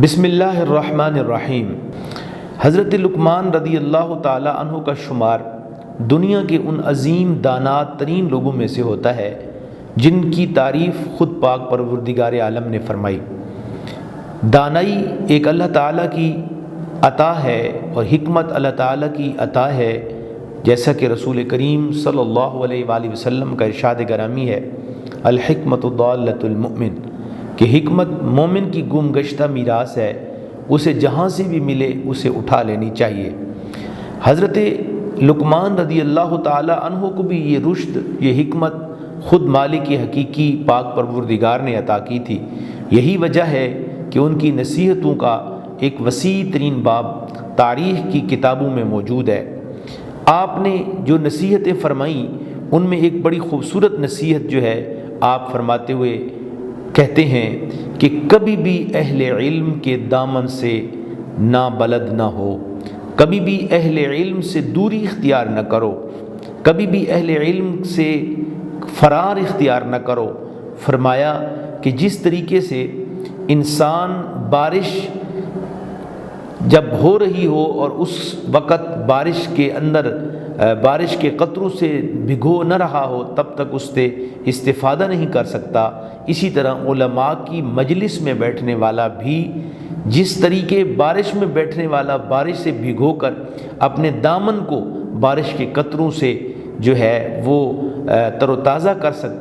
بسم اللہ الرحمن الرحیم۔ حضرت لقمان رضی اللہ تعالی عنہ کا شمار دنیا کے ان عظیم دانا ترین لوگوں میں سے ہوتا ہے جن کی تعریف خود پاک پروردگار عالم نے فرمائی۔ دانائی ایک اللہ تعالیٰ کی عطا ہے اور حکمت اللہ تعالیٰ کی عطا ہے، جیسا کہ رسول کریم صلی اللہ علیہ وآلہ وسلم کا ارشاد گرامی ہے، الحکمت ضالۃ المؤمن، کہ حکمت مومن کی گم گشتہ میراث ہے، اسے جہاں سے بھی ملے اسے اٹھا لینی چاہیے۔ حضرت لقمان رضی اللہ تعالی عنہ کو بھی یہ رشد، یہ حکمت خود مالک حقیقی پاک پروردگار نے عطا کی تھی۔ یہی وجہ ہے کہ ان کی نصیحتوں کا ایک وسیع ترین باب تاریخ کی کتابوں میں موجود ہے۔ آپ نے جو نصیحتیں فرمائیں ان میں ایک بڑی خوبصورت نصیحت جو ہے، آپ فرماتے ہوئے کہتے ہیں کہ کبھی بھی اہل علم کے دامن سے نابلد نہ ہو، کبھی بھی اہل علم سے دوری اختیار نہ کرو، کبھی بھی اہل علم سے فرار اختیار نہ کرو۔ فرمایا کہ جس طریقے سے انسان بارش جب ہو رہی ہو اور اس وقت بارش کے اندر بارش کے قطروں سے بھگو نہ رہا ہو تب تک اس سے استفادہ نہیں کر سکتا، اسی طرح علماء کی مجلس میں بیٹھنے والا بھی جس طریقے بارش میں بیٹھنے والا بارش سے بھگو کر اپنے دامن کو بارش کے قطروں سے جو ہے وہ تر و تازہ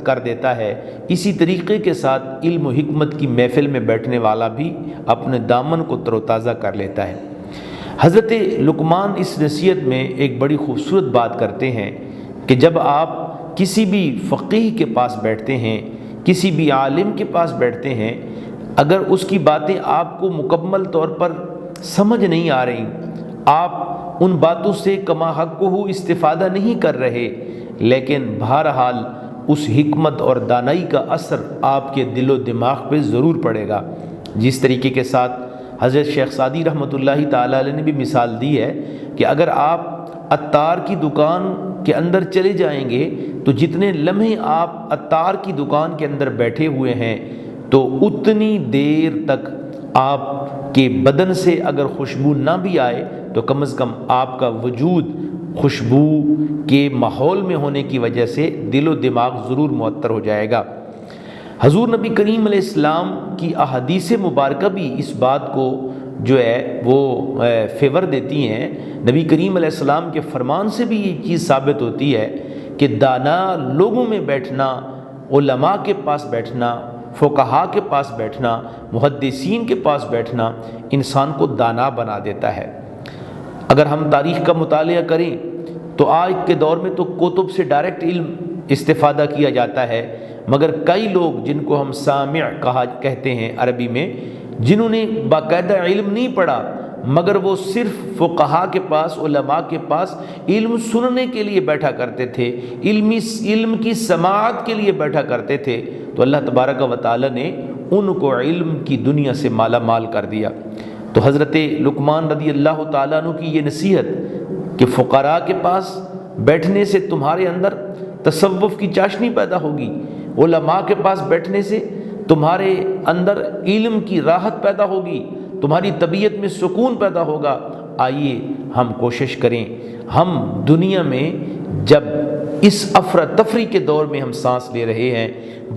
کر دیتا ہے، اسی طریقے کے ساتھ علم و حکمت کی محفل میں بیٹھنے والا بھی اپنے دامن کو تر و تازہ کر لیتا ہے۔ حضرت لقمان اس نصیحت میں ایک بڑی خوبصورت بات کرتے ہیں کہ جب آپ کسی بھی فقیہ کے پاس بیٹھتے ہیں، کسی بھی عالم کے پاس بیٹھتے ہیں، اگر اس کی باتیں آپ کو مکمل طور پر سمجھ نہیں آ رہی، آپ ان باتوں سے کما حق کو استفادہ نہیں کر رہے، لیکن بہرحال اس حکمت اور دانائی کا اثر آپ کے دل و دماغ پہ ضرور پڑے گا۔ جس طریقے کے ساتھ حضرت شیخ سعدی رحمۃ اللہ تعالی علیہ نے بھی مثال دی ہے کہ اگر آپ عطار کی دکان کے اندر چلے جائیں گے تو جتنے لمحے آپ عطار کی دکان کے اندر بیٹھے ہوئے ہیں تو اتنی دیر تک آپ کے بدن سے اگر خوشبو نہ بھی آئے تو کم از کم آپ کا وجود خوشبو کے ماحول میں ہونے کی وجہ سے دل و دماغ ضرور معطر ہو جائے گا۔ حضور نبی کریم علیہ السلام کی احادیث مبارکہ بھی اس بات کو جو ہے وہ فیور دیتی ہیں۔ نبی کریم علیہ السلام کے فرمان سے بھی یہ چیز ثابت ہوتی ہے کہ دانا لوگوں میں بیٹھنا، علماء کے پاس بیٹھنا، فقہاء کے پاس بیٹھنا، محدثین کے پاس بیٹھنا انسان کو دانا بنا دیتا ہے۔ اگر ہم تاریخ کا مطالعہ کریں تو آج کے دور میں تو کتب سے ڈائریکٹ علم استفادہ کیا جاتا ہے، مگر کئی لوگ جن کو ہم سامع کہتے ہیں عربی میں، جنہوں نے باقاعدہ علم نہیں پڑھا مگر وہ صرف فقہاء کے پاس، علماء کے پاس علم سننے کے لیے بیٹھا کرتے تھے، علم کی سماعت کے لیے بیٹھا کرتے تھے، تو اللہ تبارک و تعالی نے ان کو علم کی دنیا سے مالا مال کر دیا۔ تو حضرت لقمان رضی اللہ تعالیٰ عنہ کی یہ نصیحت کہ فقراء کے پاس بیٹھنے سے تمہارے اندر تصوف کی چاشنی پیدا ہوگی، علماء کے پاس بیٹھنے سے تمہارے اندر علم کی راحت پیدا ہوگی، تمہاری طبیعت میں سکون پیدا ہوگا۔ آئیے ہم کوشش کریں، ہم دنیا میں جب اس افراتفری کے دور میں ہم سانس لے رہے ہیں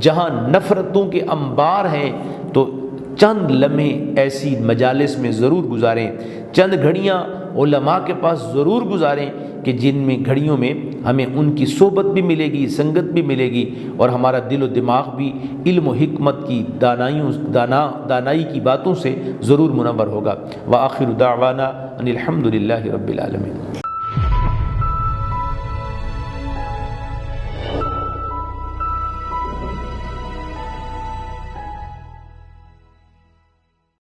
جہاں نفرتوں کے انبار ہیں، تو چند لمحے ایسی مجالس میں ضرور گزاریں، چند گھڑیاں علماء کے پاس ضرور گزاریں کہ جن میں گھڑیوں میں ہمیں ان کی صحبت بھی ملے گی، سنگت بھی ملے گی، اور ہمارا دل و دماغ بھی علم و حکمت کی دانائی کی باتوں سے ضرور منور ہوگا۔ وآخر دعوانا ان الحمد للہ رب العالمین۔